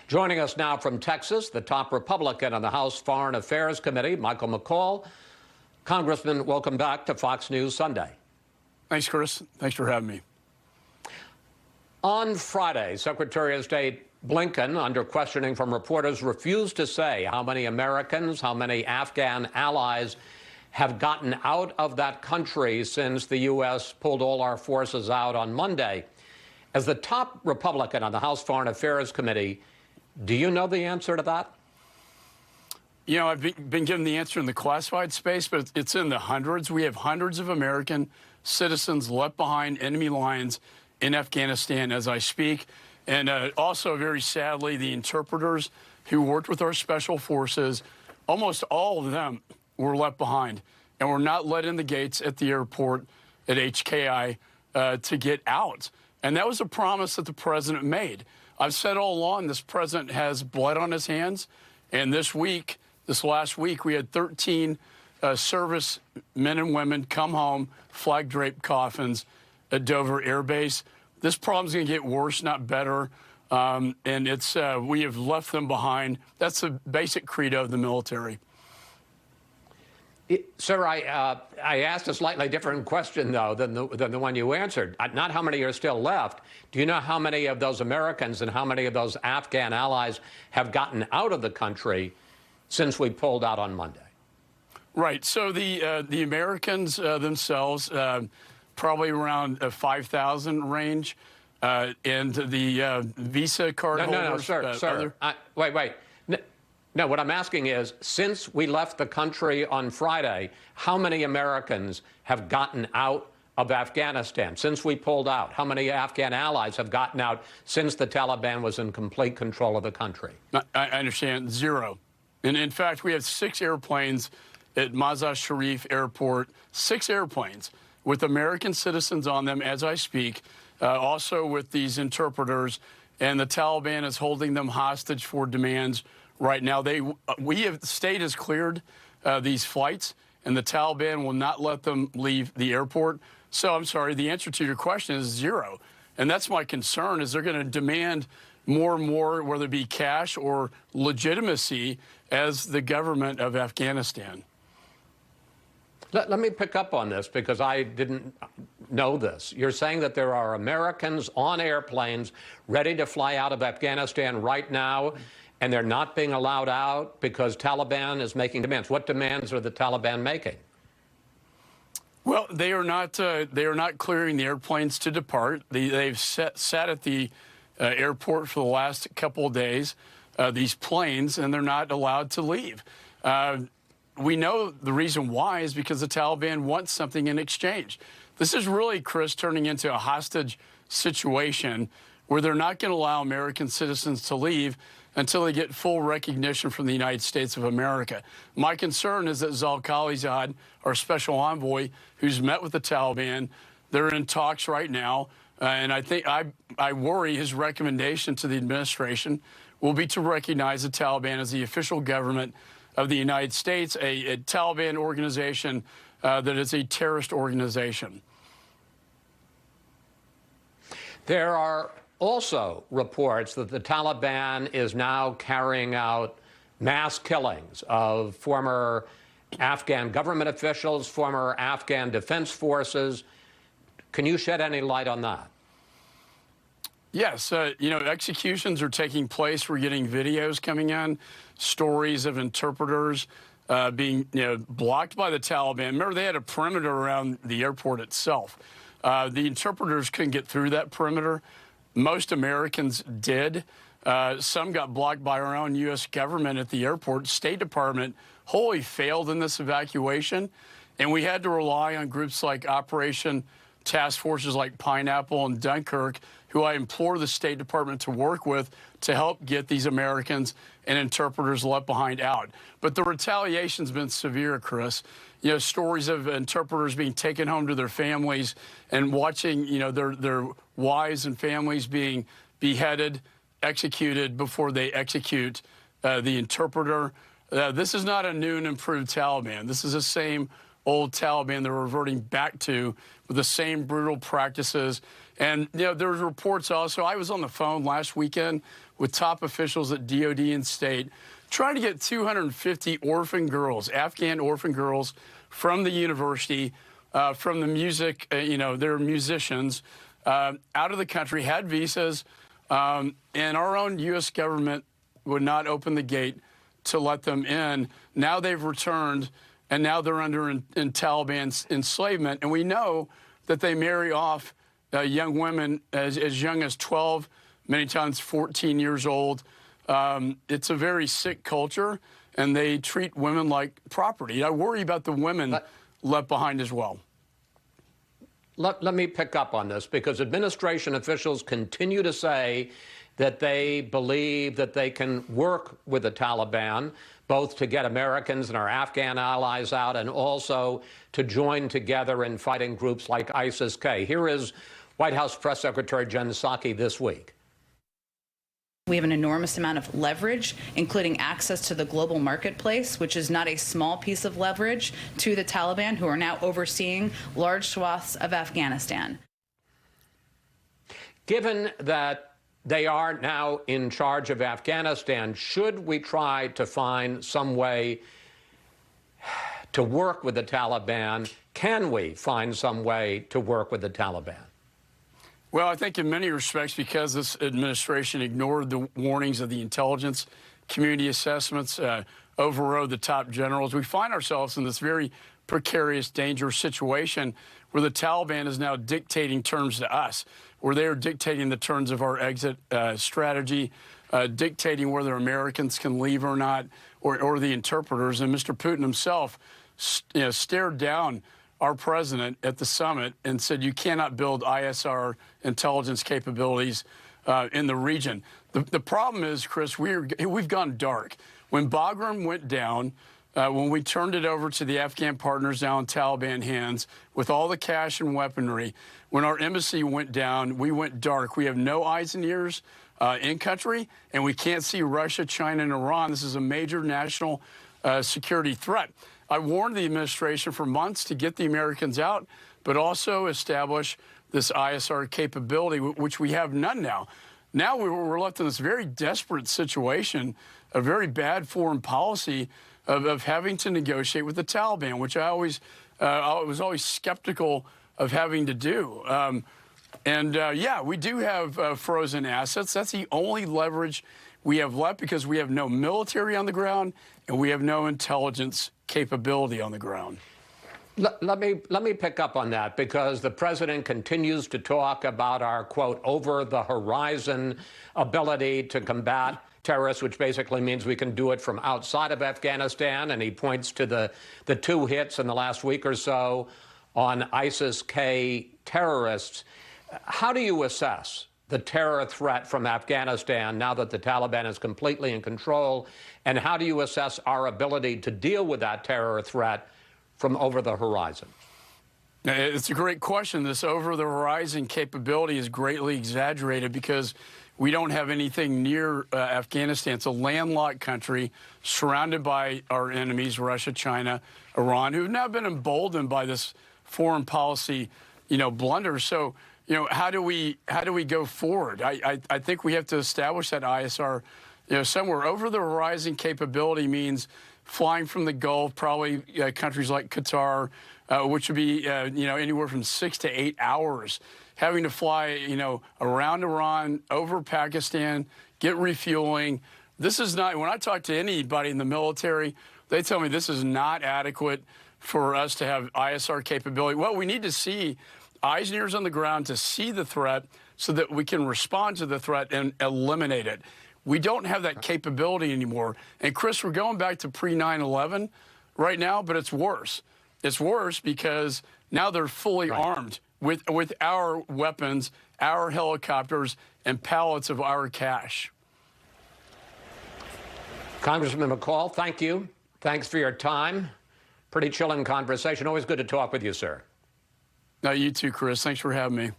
Joining us now from Texas, the top Republican on the House Foreign Affairs Committee, Michael McCaul. Congressman, welcome back to Fox News Sunday. Thanks, Chris. Thanks for having me. On Friday, Secretary of State Blinken, under questioning from reporters, refused to say how many Americans, how many Afghan allies have gotten out of that country since the U.S. pulled all our forces out on Monday. As the top Republican on the House Foreign Affairs Committee, do you know the answer to that? You know, I've been given the answer in the classified space, but it's in the hundreds. We have hundreds of American citizens left behind enemy lines in Afghanistan as I speak. And also, very sadly, the interpreters who worked with our special forces, almost all of them were left behind and were not let in the gates at the airport at HKI to get out. And that was a promise that the president made. I've said all along this president has blood on his hands. And this last week, we had 13 service men and women come home, flag-draped coffins at Dover Air Base. This problem's going to get worse, not better. And we have left them behind. That's the basic credo of the military. Sir, I asked a slightly different question, though, than the one you answered. Not how many are still left. Do you know how many of those Americans and how many of those Afghan allies have gotten out of the country since we pulled out on Monday? Right. So the Americans themselves, probably around 5,000 range, and the visa card holders. No, sir. Wait. No, what I'm asking is, since we left the country on Friday, how many Americans have gotten out of Afghanistan since we pulled out? How many Afghan allies have gotten out since the Taliban was in complete control of the country? I understand. Zero. And in fact, we have 6 airplanes at Mazar Sharif Airport, 6 airplanes with American citizens on them as I speak, also with these interpreters, and the Taliban is holding them hostage for demands right now. The state has cleared these flights, and the Taliban will not let them leave the airport. So I'm sorry, the answer to your question is zero. And that's my concern, is they're going to demand more and more, whether it be cash or legitimacy, as the government of Afghanistan. Let me pick up on this, because I didn't know this. You're saying that there are Americans on airplanes ready to fly out of Afghanistan right now, and they're not being allowed out because Taliban is making demands. What demands are the Taliban making? Well, they are not clearing the airplanes to depart. They've sat at the airport for the last couple of days, these planes, and they're not allowed to leave. We know the reason why is because the Taliban wants something in exchange. This is really, Chris, turning into a hostage situation where they're not going to allow American citizens to leave until they get full recognition from the United States of America. My concern is that Zal Khalilzad, our special envoy, who's met with the Taliban, they're in talks right now, and I think I worry his recommendation to the administration will be to recognize the Taliban as the official government of the United States, a Taliban organization that is a terrorist organization. There are also reports that the Taliban is now carrying out mass killings of former Afghan government officials, former Afghan defense forces. Can you shed any light on that? Yes, you know, executions are taking place. We're getting videos coming in, stories of interpreters being, blocked by the Taliban. Remember, they had a perimeter around the airport itself. The interpreters couldn't get through that perimeter. Most Americans did. Some got blocked by our own U.S. government at the airport. State Department wholly failed in this evacuation, and we had to rely on groups like Operation Task Forces like Pineapple and Dunkirk, who I implore the State Department to work with to help get these Americans and interpreters left behind out. But the retaliation's been severe, Chris. You know, stories of interpreters being taken home to their families and watching, their wives and families being beheaded, executed before they execute the interpreter. This is not a new and improved Taliban. This is the same old Taliban they're reverting back to with the same brutal practices. And, there's reports also. I was on the phone last weekend with top officials at DOD and state, trying to get 250 orphan girls, Afghan orphan girls, from the university, from the music, they're musicians, out of the country, had visas, and our own U.S. government would not open the gate to let them in. Now they've returned, and now they're under in Taliban's enslavement. And we know that they marry off young women as young as 12, many times 14 years old. It's a very sick culture, and they treat women like property. I worry about the women left behind as well. Let me pick up on this, because administration officials continue to say that they believe that they can work with the Taliban, both to get Americans and our Afghan allies out and also to join together in fighting groups like ISIS-K. Here is White House Press Secretary Jen Psaki this week. We have an enormous amount of leverage, including access to the global marketplace, which is not a small piece of leverage to the Taliban, who are now overseeing large swaths of Afghanistan. Given that they are now in charge of Afghanistan, should we try to find some way to work with the Taliban? Can we find some way to work with the Taliban? Well, I think in many respects, because this administration ignored the warnings of the intelligence community assessments, overrode the top generals, we find ourselves in this very precarious, dangerous situation where the Taliban is now dictating terms to us, where they are dictating the terms of our exit strategy, dictating whether Americans can leave or not, or the interpreters. And Mr. Putin himself stared down our president at the summit and said, you cannot build ISR intelligence capabilities in the region. The problem is, Chris, we've gone dark. When Bagram went down, when we turned it over to the Afghan partners now in Taliban hands with all the cash and weaponry, when our embassy went down, we went dark. We have no eyes and ears in country, and we can't see Russia, China, and Iran. This is a major national security threat. I warned the administration for months to get the Americans out, but also establish this ISR capability, which we have none now. Now we're left in this very desperate situation, a very bad foreign policy of having to negotiate with the Taliban, which I was always skeptical of having to do. Yeah, we do have frozen assets. That's the only leverage we have left, because we have no military on the ground and we have no intelligence capability on the ground. Let me pick up on that, because the president continues to talk about our, quote, over-the-horizon ability to combat terrorists, which basically means we can do it from outside of Afghanistan. And he points to the 2 hits in the last week or so on ISIS-K terrorists. How do you assess the terror threat from Afghanistan now that the Taliban is completely in control? And how do you assess our ability to deal with that terror threat from over the horizon? It's a great question. This over-the-horizon capability is greatly exaggerated because we don't have anything near Afghanistan. It's a landlocked country surrounded by our enemies, Russia, China, Iran, who've now been emboldened by this foreign policy, blunder. So, how do we go forward? I think we have to establish that ISR, somewhere. Over-the-horizon capability means flying from the Gulf, probably countries like Qatar, which would be, anywhere from 6 to 8 hours, having to fly, around Iran, over Pakistan, get refueling. This is not, when I talk to anybody in the military, they tell me this is not adequate for us to have ISR capability. Well, we need to see eyes and ears on the ground to see the threat so that we can respond to the threat and eliminate it. We don't have that capability anymore. And, Chris, we're going back to pre-9/11 right now, but it's worse. It's worse because now they're fully armed with our weapons, our helicopters, and pallets of our cash. Congressman McCaul, thank you. Thanks for your time. Pretty chilling conversation. Always good to talk with you, sir. No, you too, Chris. Thanks for having me.